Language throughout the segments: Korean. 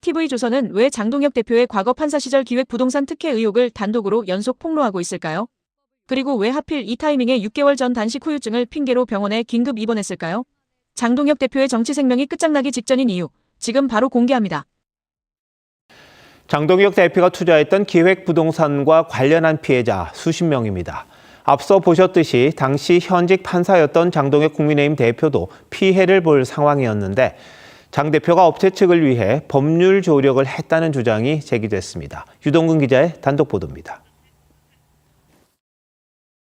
TV조선은 왜 장동혁 대표의 과거 판사 시절 기획부동산 특혜 의혹을 단독으로 연속 폭로하고 있을까요? 그리고 왜 하필 이 타이밍에 6개월 전 단식 후유증을 핑계로 병원에 긴급 입원했을까요? 장동혁 대표의 정치 생명이 끝장나기 직전인 이유, 지금 바로 공개합니다. 장동혁 대표가 투자했던 기획부동산과 관련한 피해자 수십 명입니다. 앞서 보셨듯이 당시 현직 판사였던 장동혁 국민의힘 대표도 피해를 볼 상황이었는데 장 대표가 업체 측을 위해 법률 조력을 했다는 주장이 제기됐습니다. 유동근 기자의 단독 보도입니다.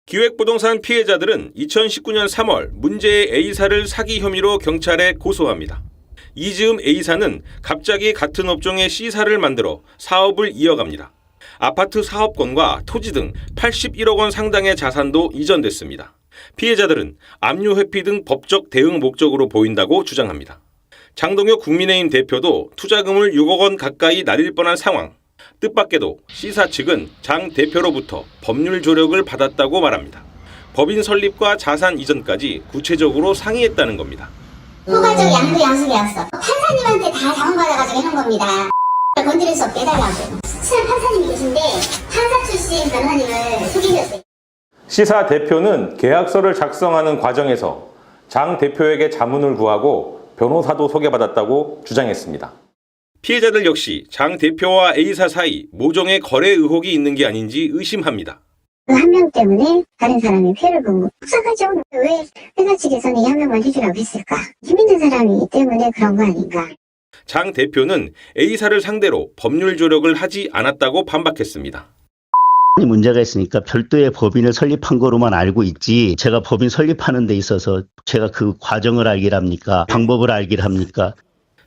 기획부동산 피해자들은 2019년 3월 문제의 A사를 사기 혐의로 경찰에 고소합니다. 이즈음 A사는 갑자기 같은 업종의 C사를 만들어 사업을 이어갑니다. 아파트 사업권과 토지 등 81억 원 상당의 자산도 이전됐습니다. 피해자들은 압류 회피 등 법적 대응 목적으로 보인다고 주장합니다. 장동혁 국민의힘 대표도 투자금을 6억 원 가까이 날릴 뻔한 상황. 뜻밖에도 C사 측은 장 대표로부터 법률 조력을 받았다고 말합니다. 법인 설립과 자산 이전까지 구체적으로 상의했다는 겁니다. 포괄적 양도양수계약서 판사님한테 다 자문받아가지고 해놓은 겁니다. 건드릴 수 없게 해달라고. 친한 판사님이 계신데 판사 출신 변호사님을 소개해줬어요. C사 대표는 계약서를 작성하는 과정에서 장 대표에게 자문을 구하고 변호사도 소개받았다고 주장했습니다. 피해자들 역시 장 대표와 A사 사이 모종의 거래 의혹이 있는 게 아닌지 의심합니다. 한 명 때문에 다른 사람이 피해를 본 거 속상하죠. 왜 회사 측에서는 이 한 명만 해주라고 했을까? 힘 있는 사람이기 때문에 그런 거 아닌가. 장 대표는 A사를 상대로 법률 조력을 하지 않았다고 반박했습니다. 문제가 있으니까 별도의 법인을 설립한 거로만 알고 있지 제가 법인 설립하는 데 있어서 제가 그 과정을 알길 합니까? 방법을 알길 합니까?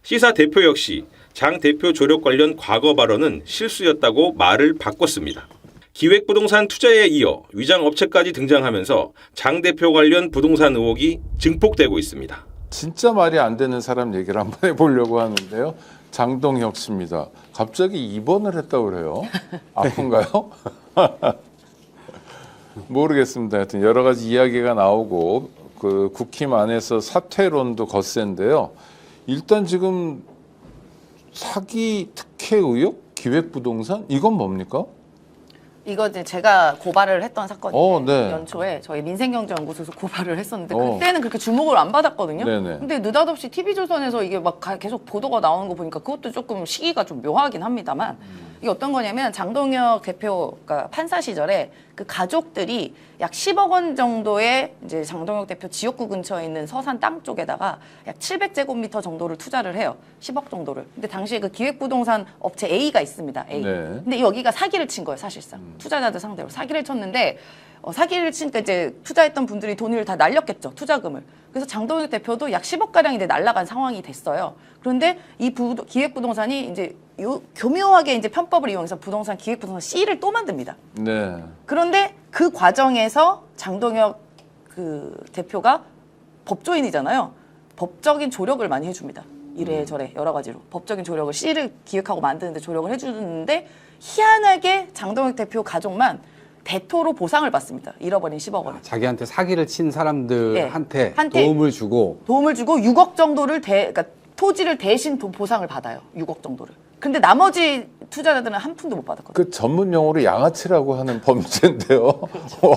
C사 대표 역시 장 대표 조력 관련 과거 발언은 실수였다고 말을 바꿨습니다. 기획부동산 투자에 이어 위장업체까지 등장하면서 장 대표 관련 부동산 의혹이 증폭되고 있습니다. 진짜 말이 안 되는 사람 얘기를 한번 해보려고 하는데요. 장동혁 씨입니다. 갑자기 입원을 했다고 그래요. 아픈가요? 모르겠습니다. 하여튼 여러 가지 이야기가 나오고 그 국힘 안에서 사퇴론도 거센데요. 일단 지금 사기 특혜 의혹, 기획부동산 이건 뭡니까? 이거 이제 제가 고발을 했던 사건이에요. 네. 연초에 저희 민생경제연구소에서 고발을 했었는데 어. 그때는 그렇게 주목을 안 받았거든요. 네네. 근데 느닷없이 TV조선에서 이게 막 계속 보도가 나오는 거 보니까 그것도 조금 시기가 좀 묘하긴 합니다만 이게 어떤 거냐면 장동혁 대표가 판사 시절에 그 가족들이 약 10억 원 정도의 이제 장동혁 대표 지역구 근처에 있는 서산 땅 쪽에다가 약 700제곱미터 정도를 투자를 해요. 10억 정도를. 근데 당시에 그 기획부동산 업체 A가 있습니다. A. 네. 근데 여기가 사기를 친 거예요, 사실상. 투자자들 상대로 사기를 쳤는데 사기를 치니까 이제 투자했던 분들이 돈을 다 날렸겠죠, 투자금을. 그래서 장동혁 대표도 약 10억 가량이 이제 날라간 상황이 됐어요. 그런데 이 기획부동산이 이제 교묘하게 이제 편법을 이용해서 부동산 기획부동산 C를 또 만듭니다. 네. 그런데 그 과정에서 장동혁 그 대표가 법조인이잖아요. 법적인 조력을 많이 해줍니다. 이래저래 여러 가지로 법적인 조력을 C를 기획하고 만드는데 조력을 해주는데 희한하게 장동혁 대표 가족만 대토로 보상을 받습니다. 잃어버린 10억 원을. 자기한테 사기를 친 사람들한테 한테 도움을 주고 6억 정도를 그러니까 토지를 대신 보상을 받아요. 6억 정도를. 근데 나머지 투자자들은 한 푼도 못 받았거든요. 그 전문 용어로 양아치라고 하는 범죄인데요.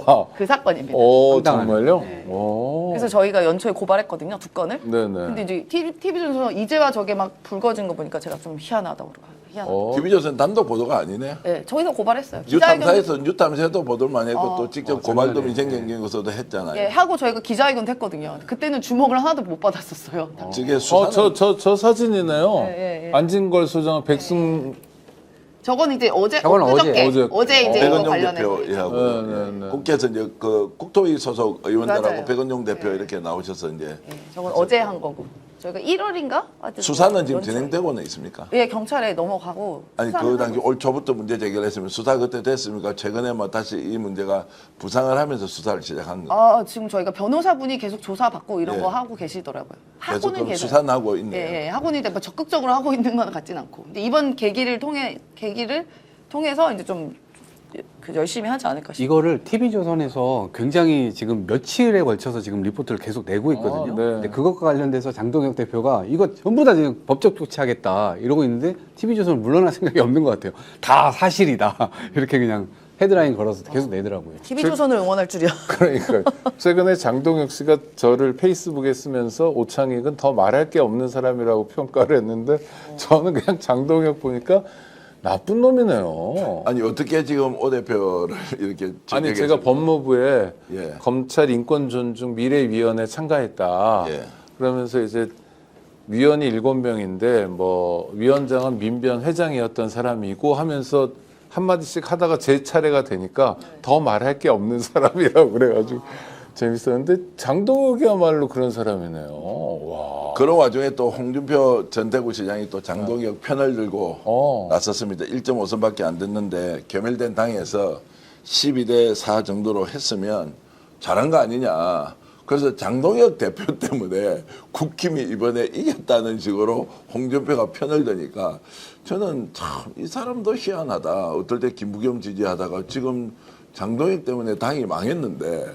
와. 그 사건입니다. 오, 황당하네. 정말요? 네. 오. 그래서 저희가 연초에 고발했거든요. 2건을. 네네. 근데 이제 TV조선 이제와 저게 막 불거진 거 보니까 제가 좀 희한하다고 그러고. 희한하다. TV조선 단독 보도가 아니네. 네, 저희가 고발했어요. 뉴탐사에도 보도를 많이 했고 또 직접 고발도 작년에. 민생경제연구소도 했잖아요. 예, 하고 저희가 기자회견도 했거든요. 그때는 주목을 하나도 못 받았었어요. 저게 수사는 저 사진이네요. 예. 안진걸 소장 백승. 저건 이제 저건 엊그저께 어제. 어제 이제 이거 백은종 관련해서. 대표하고 네. 국회에서 이제 그 국토위 소속 의원들하고 맞아요. 백은종 대표 이렇게 나오셔서 이제 예, 저건 어제 한 거고. 저희가 1월인가? 수사는 지금 진행되고는 있습니까? 예, 경찰에 넘어가고. 아니 수사는 그 당시 하고 올 초부터 문제 제기를 했으면 수사 그때 됐습니까? 최근에 뭐 다시 이 문제가 부상을 하면서 수사를 시작한 거. 지금 저희가 변호사분이 계속 조사받고 이런 예. 거 하고 계시더라고요. 계속 하고는 그럼 계속. 수사는 하고 있네요. 예, 하고는 이제 뭐 적극적으로 하고 있는 건 같진 않고. 근데 이번 계기를 통해서 이제 좀 그 열심히 하지 않을까 싶어요. 이거를 TV조선에서 굉장히 지금 며칠에 걸쳐서 지금 리포트를 계속 내고 있거든요. 네. 근데 그것과 관련돼서 장동혁 대표가 이거 전부 다 지금 법적 조치하겠다 이러고 있는데 TV조선은 물러날 생각이 없는 것 같아요. 다 사실이다. 이렇게 그냥 헤드라인 걸어서 계속 내더라고요. TV조선을 응원할 줄이야. 그러니까 최근에 장동혁 씨가 저를 페이스북에 쓰면서 오창익은 더 말할 게 없는 사람이라고 평가를 했는데 저는 그냥 장동혁 보니까 나쁜 놈이네요. 아니 어떻게 지금 오 대표를 이렇게 아니 제가 법무부에 예. 검찰 인권 존중 미래위원회 참가했다. 예. 그러면서 이제 위원이 7명인데 뭐 위원장은 민변 회장이었던 사람이고 하면서 한마디씩 하다가 제 차례가 되니까 더 말할 게 없는 사람이라고 그래가지고 재밌었는데 장동혁이야말로 그런 사람이네요. 와. 그런 와중에 또 홍준표 전 대구시장이 또 장동혁 편을 들고 나섰습니다. 1.5선밖에 안 됐는데 겸열된 당에서 12대 4 정도로 했으면 잘한 거 아니냐. 그래서 장동혁 대표 때문에 국힘이 이번에 이겼다는 식으로 홍준표가 편을 드니까 저는 참 이 사람도 희한하다. 어떨 때 김부겸 지지하다가 지금 장동혁 때문에 당이 망했는데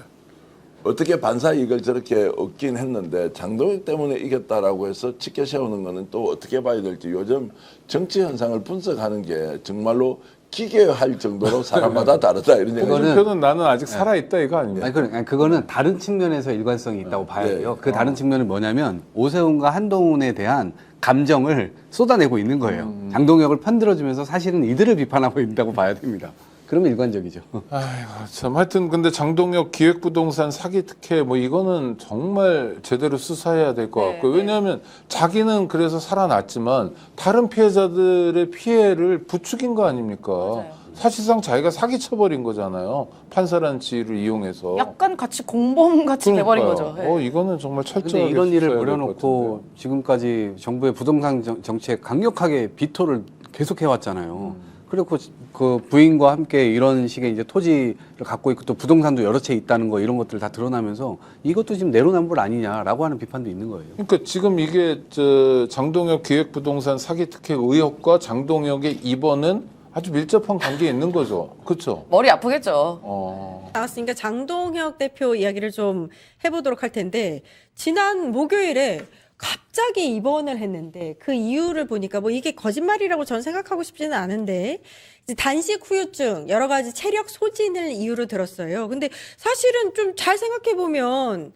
어떻게 반사 이익을 저렇게 얻긴 했는데 장동혁 때문에 이겼다라고 해서 치켜 세우는 거는 또 어떻게 봐야 될지 요즘 정치 현상을 분석하는 게 정말로 기괴할 정도로 사람마다 다르다 이런 얘기. 홍준표는 나는 아직 살아있다 이거 아닙니까? 아니, 그거는 다른 측면에서 일관성이 있다고 봐야 네. 돼요. 그 다른 측면은 뭐냐면 오세훈과 한동훈에 대한 감정을 쏟아내고 있는 거예요. 장동혁을 편들어주면서 사실은 이들을 비판하고 있다고 봐야 됩니다. 그러면 일관적이죠. 아이고 참 하여튼 근데 장동혁 기획부동산 사기 특혜 뭐 이거는 정말 제대로 수사해야 될 것 같고 왜냐하면 자기는 그래서 살아났지만 다른 피해자들의 피해를 부추긴 거 아닙니까? 맞아요. 사실상 자기가 사기 쳐버린 거잖아요. 판사라는 지위를 이용해서. 약간 같이 공범 같이 돼버린 그러니까요. 거죠. 예. 이거는 정말 철저하게 근데 이런 일을 수사해야 될것 벌여놓고 같은데. 지금까지 정부의 부동산 정책 강력하게 비토를 계속해 왔잖아요. 그리고 그 부인과 함께 이런 식의 이제 토지를 갖고 있고 또 부동산도 여러 채 있다는 거 이런 것들 다 드러나면서 이것도 지금 내로남불 아니냐라고 하는 비판도 있는 거예요. 그러니까 지금 이게 저 장동혁 기획부동산 사기 특혜 의혹과 장동혁의 입원은 아주 밀접한 관계에 있는 거죠. 그렇죠? 머리 아프겠죠. 나왔으니까 장동혁 대표 이야기를 좀 해보도록 할 텐데 지난 목요일에 갑자기 입원을 했는데 그 이유를 보니까 뭐 이게 거짓말이라고 전 생각하고 싶지는 않은데 이제 단식 후유증 여러 가지 체력 소진을 이유로 들었어요. 근데 사실은 좀 잘 생각해 보면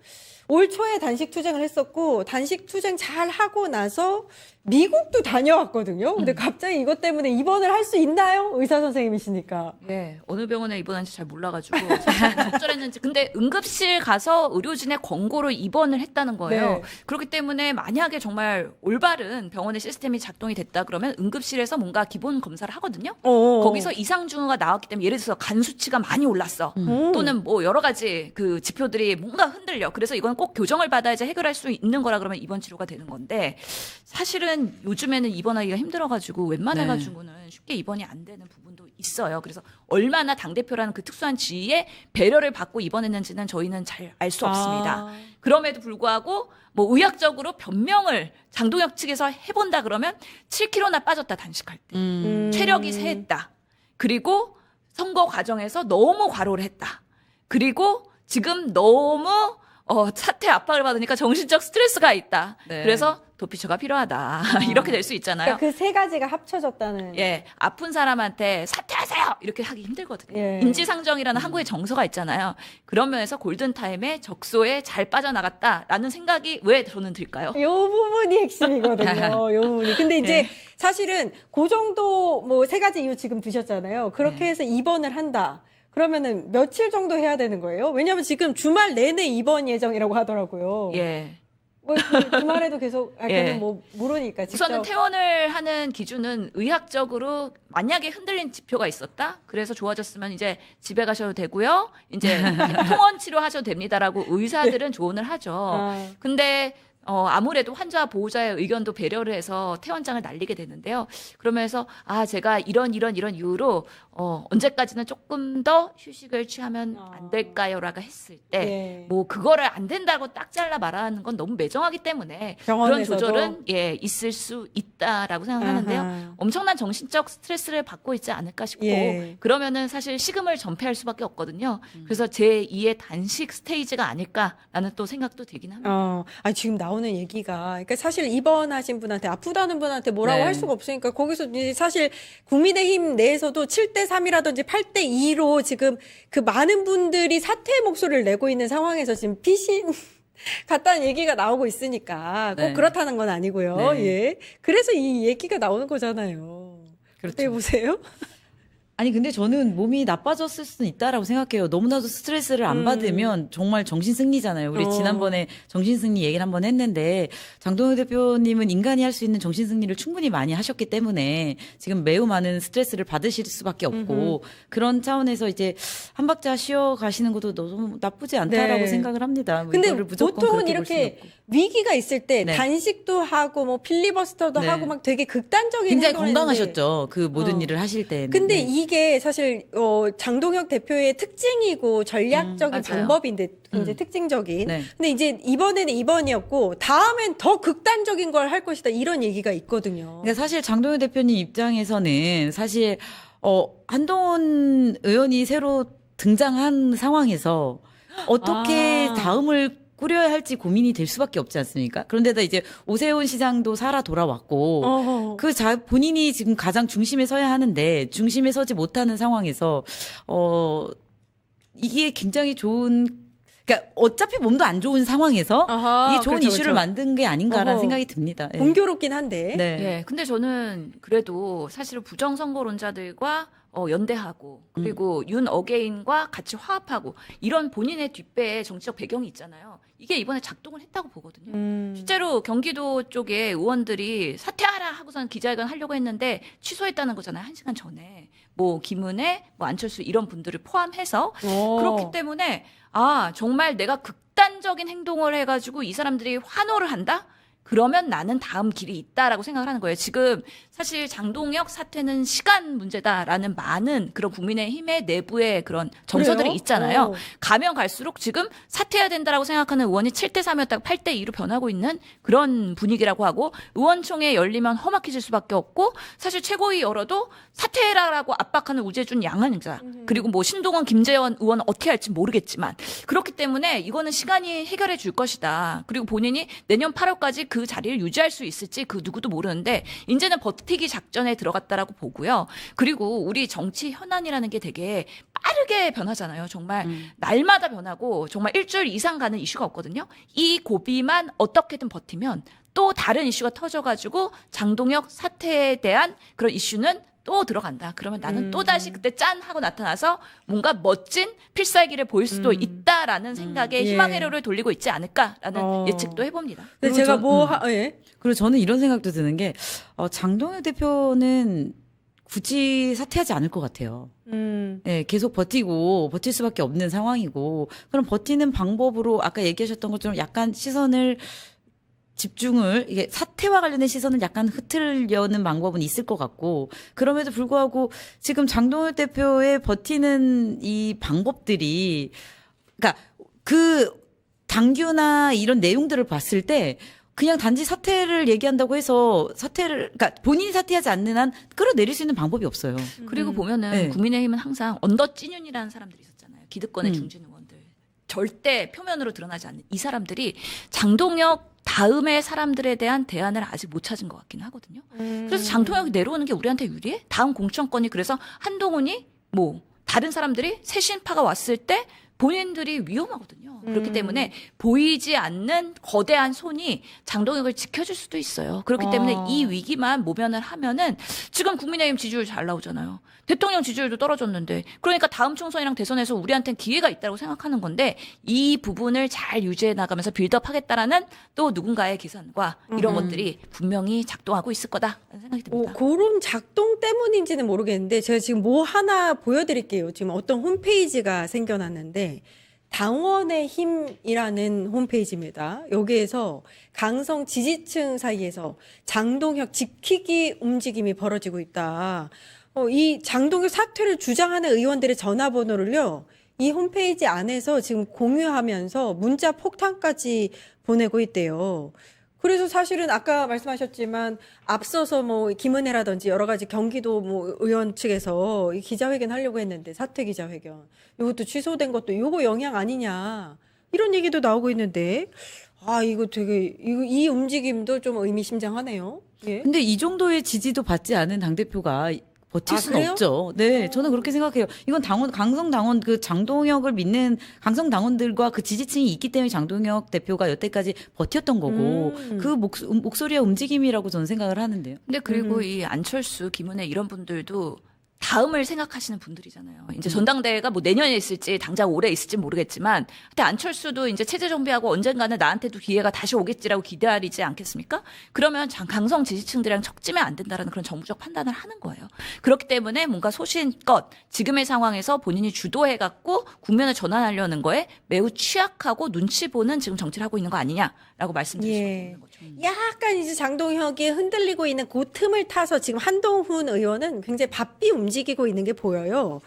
올 초에 단식 투쟁을 했었고 단식 투쟁 잘 하고 나서 미국도 다녀왔거든요. 근데 갑자기 이것 때문에 입원을 할 수 있나요? 의사 선생님이시니까. 네, 어느 병원에 입원한지 잘 몰라가지고 적절했는지. 근데 응급실 가서 의료진의 권고로 입원을 했다는 거예요. 네. 그렇기 때문에 만약에 정말 올바른 병원의 시스템이 작동이 됐다 그러면 응급실에서 뭔가 기본 검사를 하거든요. 거기서 이상 징후가 나왔기 때문에 예를 들어서 간 수치가 많이 올랐어. 또는 뭐 여러 가지 그 지표들이 뭔가 흔들려. 그래서 이건 꼭 교정을 받아야지 해결할 수 있는 거라 그러면 입원 치료가 되는 건데 사실은 요즘에는 입원하기가 힘들어가지고 웬만해가지고는 쉽게 입원이 안 되는 부분도 있어요. 그래서 얼마나 당대표라는 그 특수한 지위에 배려를 받고 입원했는지는 저희는 잘 알 수 없습니다. 그럼에도 불구하고 뭐 의학적으로 변명을 장동혁 측에서 해본다 그러면 7kg나 빠졌다 단식할 때. 체력이 세했다. 그리고 선거 과정에서 너무 과로를 했다. 그리고 지금 너무 사태 압박을 받으니까 정신적 스트레스가 있다. 네. 그래서 도피처가 필요하다. 이렇게 될 수 있잖아요. 그러니까 그 세 가지가 합쳐졌다는. 예, 아픈 사람한테 사퇴하세요! 이렇게 하기 힘들거든요. 예. 인지상정이라는 한국의 정서가 있잖아요. 그런 면에서 골든타임에 적소에 잘 빠져나갔다라는 생각이 왜 저는 들까요? 요 부분이 핵심이거든요. 요 부분이. 근데 이제 사실은 그 정도 뭐 세 가지 이유 지금 드셨잖아요. 그렇게 해서 입원을 한다. 그러면은 며칠 정도 해야 되는 거예요? 왜냐하면 지금 주말 내내 입원 예정이라고 하더라고요. 예. 뭐 주말에도 계속 예. 뭐 모르니까 직접. 우선은 퇴원을 하는 기준은 의학적으로 만약에 흔들린 지표가 있었다. 그래서 좋아졌으면 이제 집에 가셔도 되고요. 이제 통원 치료하셔도 됩니다라고 의사들은 조언을 하죠. 근데 아무래도 환자와 보호자의 의견도 배려를 해서 퇴원장을 날리게 되는데요. 그러면서 제가 이런 이유로 언제까지는 조금 더 휴식을 취하면 안 될까요라고 했을 때 뭐 그거를 안 된다고 딱 잘라 말하는 건 너무 매정하기 때문에 그런 병원에서도? 조절은 있을 수 있다라고 생각하는데요. 아하. 엄청난 정신적 스트레스를 받고 있지 않을까 싶고 그러면은 사실 식음을 전폐할 수밖에 없거든요. 그래서 제2의 단식 스테이지가 아닐까라는 또 생각도 되긴 합니다. 지금 나오는 얘기가, 그러니까 사실 입원하신 분한테, 아프다는 분한테 뭐라고 네. 할 수가 없으니까 거기서 이제 사실 국민의힘 내에서도 7대3이라든지 8대2로 지금 그 많은 분들이 사퇴의 목소리를 내고 있는 상황에서 지금 피신 같다는 얘기가 나오고 있으니까 꼭 네. 그렇다는 건 아니고요. 네. 예. 그래서 이 얘기가 나오는 거잖아요. 어떻게 보세요? 아니 근데 저는 몸이 나빠졌을 수는 있다라고 생각해요. 너무나도 스트레스를 안 받으면 정말 정신승리잖아요. 우리 지난번에 정신승리 얘기를 한번 했는데 장동혁 대표님은 인간이 할 수 있는 정신승리를 충분히 많이 하셨기 때문에 지금 매우 많은 스트레스를 받으실 수밖에 없고 그런 차원에서 이제 한 박자 쉬어 가시는 것도 너무 나쁘지 않다라고 네. 생각을 합니다. 뭐 근데 이거를 무조건 보통은 그렇게 볼 수는 이렇게 없고. 위기가 있을 때 네. 단식도 하고 뭐 필리버스터도 네. 하고 막 되게 극단적인 굉장히 행동을 했는데 건강하셨죠. 그 모든 일을 하실 때는. 근데 네. 이게 사실 장동혁 대표의 특징이고 전략적인 맞아요. 방법인데 굉장히 특징적인. 네. 근데 이제 이번에는 이번이었고 다음엔 더 극단적인 걸 할 것이다 이런 얘기가 있거든요. 그러니까 사실 장동혁 대표님 입장에서는 사실 한동훈 의원이 새로 등장한 상황에서 어떻게 다음을 꾸려야 할지 고민이 될 수밖에 없지 않습니까? 그런데다 이제 오세훈 시장도 살아 돌아왔고 본인이 지금 가장 중심에 서야 하는데 중심에 서지 못하는 상황에서 이게 굉장히 좋은, 그러니까 어차피 몸도 안 좋은 상황에서 이게 좋은 이슈를 만든 게 아닌가라는 생각이 듭니다. 예. 공교롭긴 한데. 네. 근데 저는 그래도 사실은 부정선거론자들과 연대하고 그리고 윤 어게인과 같이 화합하고 이런 본인의 뒷배에 정치적 배경이 있잖아요. 이게 이번에 작동을 했다고 보거든요. 실제로 경기도 쪽에 의원들이 사퇴하라 하고선 기자회견 하려고 했는데 취소했다는 거잖아요. 1시간 전에. 뭐 김은혜, 뭐 안철수 이런 분들을 포함해서 그렇기 때문에 정말 내가 극단적인 행동을 해가지고 이 사람들이 환호를 한다? 그러면 나는 다음 길이 있다라고 생각을 하는 거예요. 지금 사실 장동혁 사태는 시간 문제다라는 많은 그런 국민의힘의 내부의 그런 정서들이 그래요? 있잖아요. 가면 갈수록 지금 사퇴해야 된다라고 생각하는 의원이 7대3이었다가 8대2로 변하고 있는 그런 분위기라고 하고 의원총회 열리면 험악해질 수밖에 없고 사실 최고위 열어도 사퇴해라라고 압박하는 우재준 양한자 그리고 뭐 신동원 김재원 의원 어떻게 할지 모르겠지만 그렇기 때문에 이거는 시간이 해결해 줄 것이다. 그리고 본인이 내년 8월까지 그 자리를 유지할 수 있을지 그 누구도 모르는데 이제는 버티기 작전에 들어갔다라고 보고요. 그리고 우리 정치 현안이라는 게 되게 빠르게 변하잖아요. 정말 날마다 변하고 정말 일주일 이상 가는 이슈가 없거든요. 이 고비만 어떻게든 버티면 또 다른 이슈가 터져가지고 장동혁 사태에 대한 그런 이슈는 또 들어간다. 그러면 나는 또다시 그때 짠 하고 나타나서 뭔가 멋진 필살기를 보일 수도 있다라는 생각에 희망회로를 돌리고 있지 않을까라는 예측도 해봅니다. 근데 제가 그리고 저는 이런 생각도 드는 게 장동혁 대표는 굳이 사퇴하지 않을 것 같아요. 네, 계속 버틸 수밖에 없는 상황이고 그럼 버티는 방법으로 아까 얘기하셨던 것처럼 약간 이게 사태와 관련된 시선을 약간 흐트려는 방법은 있을 것 같고 그럼에도 불구하고 지금 장동혁 대표의 버티는 이 방법들이 그러니까 그 당규나 이런 내용들을 봤을 때 그냥 단지 사퇴를 얘기한다고 해서 그러니까 본인이 사퇴하지 않는 한 끌어내릴 수 있는 방법이 없어요. 그리고 보면은 국민의힘은 항상 언더찐윤이라는 사람들이 있었잖아요. 기득권의 중진 의원들. 절대 표면으로 드러나지 않는 이 사람들이 장동혁 다음의 사람들에 대한 대안을 아직 못 찾은 것 같긴 하거든요. 그래서 장동혁이 내려오는 게 우리한테 유리해? 다음 공천권이 그래서 한동훈이 뭐 다른 사람들이 새신파가 왔을 때 본인들이 위험하거든요. 그렇기 때문에 보이지 않는 거대한 손이 장동혁을 지켜줄 수도 있어요. 그렇기 때문에 이 위기만 모면을 하면은 지금 국민의힘 지지율 잘 나오잖아요. 대통령 지지율도 떨어졌는데 그러니까 다음 총선이랑 대선에서 우리한테는 기회가 있다고 생각하는 건데 이 부분을 잘 유지해 나가면서 빌드업하겠다라는 또 누군가의 계산과 이런 것들이 분명히 작동하고 있을 거다라는 생각이 듭니다. 그런 작동 때문인지는 모르겠는데 제가 지금 뭐 하나 보여드릴게요. 지금 어떤 홈페이지가 생겨났는데 당원의 힘이라는 홈페이지입니다. 여기에서 강성 지지층 사이에서 장동혁 지키기 움직임이 벌어지고 있다. 이 장동혁 사퇴를 주장하는 의원들의 전화번호를요, 이 홈페이지 안에서 지금 공유하면서 문자 폭탄까지 보내고 있대요. 그래서 사실은 아까 말씀하셨지만 앞서서 뭐 김은혜라든지 여러 가지 경기도 뭐 의원 측에서 이 기자회견 하려고 했는데 사퇴 기자회견 이것도 취소된 것도 이거 영향 아니냐 이런 얘기도 나오고 있는데 이거 되게 이 움직임도 좀 의미심장하네요. 예. 근데 이 정도의 지지도 받지 않은 당대표가 버틸 수는 그래요? 없죠. 네, 저는 그렇게 생각해요. 이건 강성 당원, 그 장동혁을 믿는 강성 당원들과 그 지지층이 있기 때문에 장동혁 대표가 여태까지 버텼던 거고, 그 목소리와 움직임이라고 저는 생각을 하는데요. 근데 그리고 이 안철수, 김은혜 이런 분들도 다음을 생각하시는 분들이잖아요. 이제 전당대회가 뭐 내년에 있을지 당장 올해 있을지 모르겠지만, 근데 안철수도 이제 체제 정비하고 언젠가는 나한테도 기회가 다시 오겠지라고 기다리지 않겠습니까? 그러면 강성 지지층들이랑 척지면 안 된다라는 그런 정부적 판단을 하는 거예요. 그렇기 때문에 뭔가 소신껏 지금의 상황에서 본인이 주도해갖고 국면을 전환하려는 거에 매우 취약하고 눈치 보는 지금 정치를 하고 있는 거 아니냐라고 말씀드릴 수 있는 거죠. 약간 이제 장동혁이 흔들리고 있는 그 틈을 타서 지금 한동훈 의원은 굉장히 바삐 움직이고 있는 게 보여요.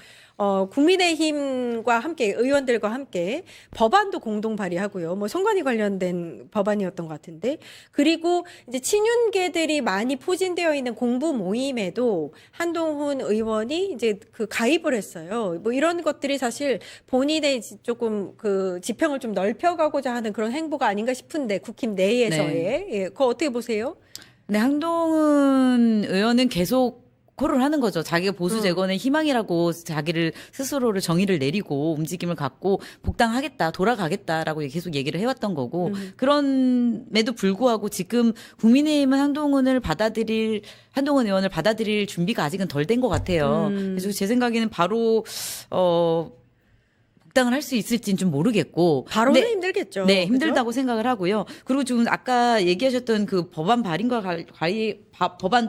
국민의힘과 함께 의원들과 함께 법안도 공동 발의하고요. 뭐 선관위 관련된 법안이었던 것 같은데, 그리고 이제 친윤계들이 많이 포진되어 있는 공부 모임에도 한동훈 의원이 이제 그 가입을 했어요. 뭐 이런 것들이 사실 본인의 조금 그 지평을 좀 넓혀가고자 하는 그런 행보가 아닌가 싶은데 국힘 내에서의 예, 그거 어떻게 보세요? 네, 한동훈 의원은 계속 콜을 하는 거죠. 자기가 보수 재건의 희망이라고 자기를 스스로를 정의를 내리고 움직임을 갖고 복당하겠다, 돌아가겠다라고 계속 얘기를 해왔던 거고, 그럼에도 불구하고 지금 국민의힘은 한동훈 의원을 받아들일 준비가 아직은 덜 된 것 같아요. 그래서 제 생각에는 바로 복당을 할 수 있을지는 좀 모르겠고. 바로는 힘들겠죠. 네, 힘들다고 생각을 하고요. 그리고 지금 아까 얘기하셨던 그 법안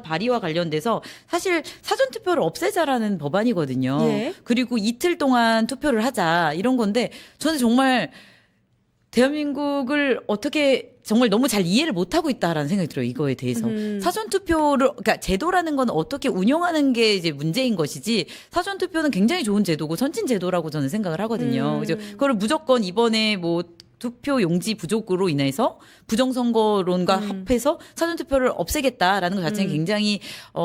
발의와 관련돼서 사실 사전투표를 없애자라는 법안이거든요. 예. 그리고 이틀 동안 투표를 하자 이런 건데, 저는 정말 대한민국을 어떻게 정말 너무 잘 이해를 못하고 있다라는 생각이 들어요. 이거에 대해서. 사전투표를, 그러니까 제도라는 건 어떻게 운영하는 게 이제 문제인 것이지, 사전투표는 굉장히 좋은 제도고 선진제도라고 저는 생각을 하거든요. 그래서 그걸 무조건 이번에 뭐 투표 용지 부족으로 인해서 부정선거론과 합해서 사전투표를 없애겠다라는 것 자체는 굉장히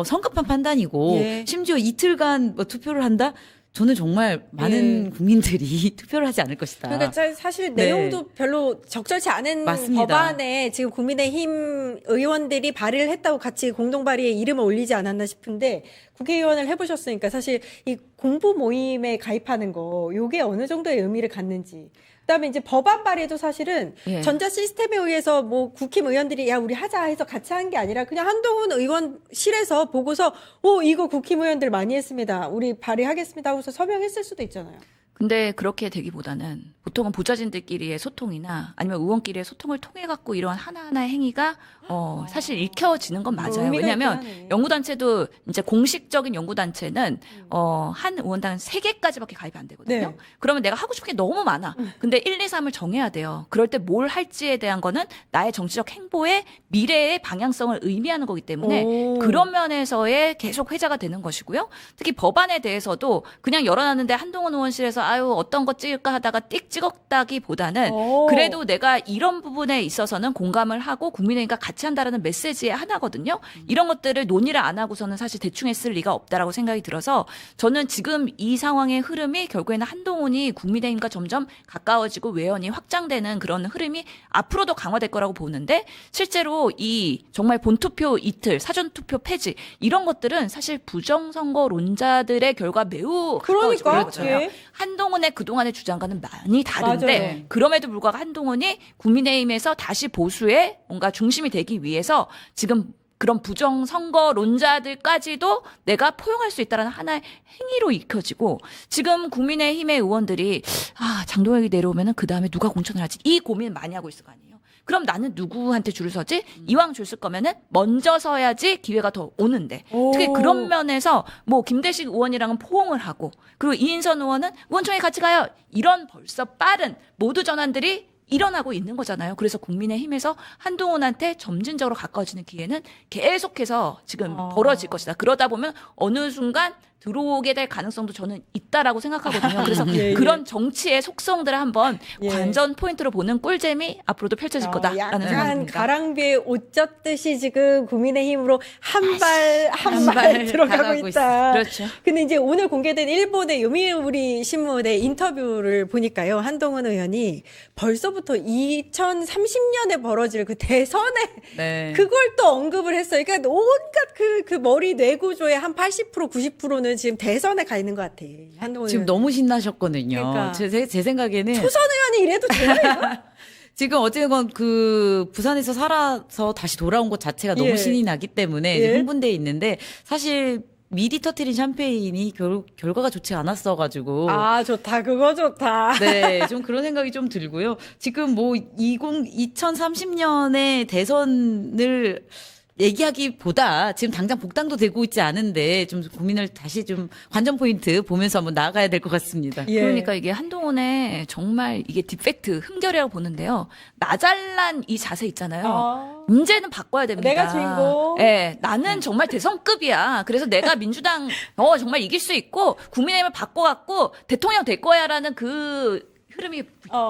성급한 판단이고, 예. 심지어 이틀간 뭐 투표를 한다? 저는 정말 많은 국민들이 투표를 하지 않을 것이다. 그러니까 사실 네. 내용도 별로 적절치 않은 맞습니다. 법안에 지금 국민의힘 의원들이 발의를 했다고 같이 공동 발의에 이름을 올리지 않았나 싶은데, 국회의원을 해보셨으니까 사실 이 공부 모임에 가입하는 거, 요게 어느 정도의 의미를 갖는지. 그다음에 이제 법안 발의도 사실은 예. 전자 시스템에 의해서 뭐 국힘 의원들이 야 우리 하자 해서 같이 한 게 아니라 그냥 한동훈 의원실에서 보고서 이거 국힘 의원들 많이 했습니다, 우리 발의하겠습니다 하고서 서명했을 수도 있잖아요. 근데 그렇게 되기보다는 보통은 보좌진들끼리의 소통이나 아니면 의원끼리의 소통을 통해 갖고 이러한 하나하나의 행위가 사실 읽혀지는 건 맞아요. 의미가 왜냐하면 있긴 하네. 연구단체도 이제 공식적인 연구단체는 한 의원당 3개까지밖에 가입이 안 되거든요. 네. 그러면 내가 하고 싶은 게 너무 많아. 근데 1, 2, 3을 정해야 돼요. 그럴 때 뭘 할지에 대한 거는 나의 정치적 행보의 미래의 방향성을 의미하는 거기 때문에 그런 면에서의 계속 회자가 되는 것이고요. 특히 법안에 대해서도 그냥 열어놨는데 한동훈 의원실에서 아유 어떤 거 찍을까 하다가 띡 찍었다기보다는 그래도 내가 이런 부분에 있어서는 공감을 하고 국민의힘과 같이 한다라는 메시지의 하나거든요. 이런 것들을 논의를 안 하고서는 사실 대충 했을 리가 없다라고 생각이 들어서 저는 지금 이 상황의 흐름이 결국에는 한동훈이 국민의힘과 점점 가까워지고 외연이 확장되는 그런 흐름이 앞으로도 강화될 거라고 보는데, 실제로 이 정말 본투표 이틀, 사전투표 폐지 이런 것들은 사실 부정선거론자들의 결과 매우 가까워지고 그러니까 있거든요. 예. 한동훈의 그동안의 주장과는 많이 다른데 맞아요. 그럼에도 불구하고 한동훈이 국민의힘에서 다시 보수의 뭔가 중심이 되기 위해서 지금 그런 부정선거론자들까지도 내가 포용할 수 있다는 하나의 행위로 익혀지고, 지금 국민의힘의 의원들이 장동혁이 내려오면은 그 다음에 누가 공천을 하지 이 고민 많이 하고 있을 거 아니에요. 그럼 나는 누구한테 줄을 서지? 이왕 줄 쓸 거면은 먼저 서야지 기회가 더 오는데. 특히 그런 면에서 뭐 김대식 의원이랑은 포옹을 하고 그리고 이인선 의원은 의원총회 같이 가요. 이런 벌써 빠른 모두 전환들이 일어나고 있는 거잖아요. 그래서 국민의힘에서 한동훈한테 점진적으로 가까워지는 기회는 계속해서 지금 벌어질 것이다. 그러다 보면 어느 순간 들어오게 될 가능성도 저는 있다라고 생각하거든요. 그래서 그런 정치의 속성들을 한번 관전 포인트로 보는 꿀잼이 앞으로도 펼쳐질 거다라는 약간 생각입니다. 가랑비에 옷 젖듯이 지금 국민의힘으로 한 발 들어가고 있다. 그렇죠. 근데 이제 오늘 공개된 일본의 요미우리 신문의 인터뷰를 보니까요. 한동훈 의원이 벌써부터 2030년에 벌어질 그 대선에 네. 그걸 또 언급을 했어요. 그러니까 온갖 그 머리 뇌구조의 한 80% 90%는 지금 대선에 가 있는 것 같아. 한동훈 지금 의원. 너무 신나셨거든요. 그러니까. 제 생각에는 초선 의원이 이래도 되나요? 지금 어쨌건 그 부산에서 살아서 다시 돌아온 것 자체가 너무 예. 신이 나기 때문에 예. 흥분돼 있는데 사실 미리 터트린 샴페인이 결과가 좋지 않았어가지고. 아, 좋다. 그거 좋다. 네, 좀 그런 생각이 좀 들고요. 지금 뭐 2030년에 대선을 얘기하기보다 지금 당장 복당도 되고 있지 않은데 좀 고민을 다시 좀 관전 포인트 보면서 한번 나아가야 될 것 같습니다. 예. 그러니까 이게 한동훈의 정말 이게 디펙트, 흠결이라고 보는데요. 나 잘난 이 자세 있잖아요. 이제는 바꿔야 됩니다. 내가 주인공. 네, 나는 정말 대선급이야. 그래서 내가 민주당 정말 이길 수 있고 국민의힘을 바꿔갖고 대통령 될 거야라는 그 흐름이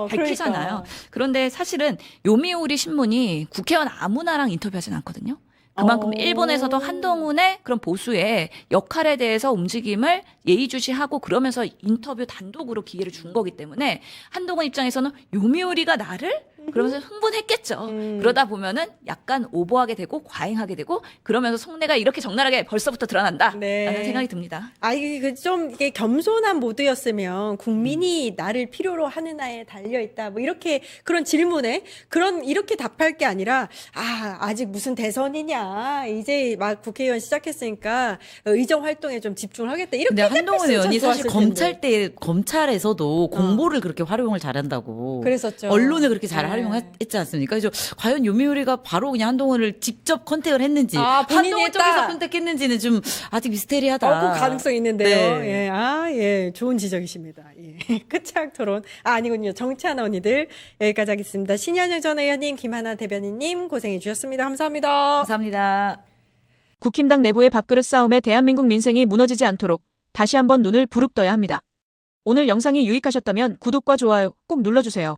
밝히잖아요. 그러니까. 그런데 사실은 요미우리 신문이 국회의원 아무나랑 인터뷰하진 않거든요. 그만큼 일본에서도 한동훈의 그런 보수의 역할에 대해서 움직임을 예의주시하고 그러면서 인터뷰 단독으로 기회를 준 거기 때문에 한동훈 입장에서는 요미우리가 나를 그러면서 흥분했겠죠. 그러다 보면은 약간 오버하게 되고 과잉하게 되고 그러면서 속내가 이렇게 적나라하게 벌써부터 드러난다라는 네. 생각이 듭니다. 아, 이게 좀 이게 겸손한 모드였으면 국민이 나를 필요로 하느냐에 달려 있다. 뭐 이렇게 그런 질문에 이렇게 답할 게 아니라 아직 무슨 대선이냐. 이제 막 국회의원 시작했으니까 의정 활동에 좀 집중을 하겠다. 이렇게 근데 한동훈 의원이 사실 좋았을 텐데. 검찰에서도 공보를 그렇게 활용을 잘한다고. 그랬었죠. 언론을 그렇게 잘 네. 활용했지 않습니까? 그래서 과연 요미우리가 바로 그냥 한동훈을 직접 컨택을 했는지, 본인이 한동훈 했다. 쪽에서 컨택했는지는 좀 아직 미스테리하다. 그 가능성이 있는데요. 네. 예. 좋은 지적이십니다. 예. 끝장 토론. 아니군요. 정치하는 언니들. 여기까지 하겠습니다. 신현영 전 의원님, 김하나 대변인님 고생해 주셨습니다. 감사합니다. 감사합니다. 국힘당 내부의 밥그릇 싸움에 대한민국 민생이 무너지지 않도록 다시 한번 눈을 부릅떠야 합니다. 오늘 영상이 유익하셨다면 구독과 좋아요 꼭 눌러주세요.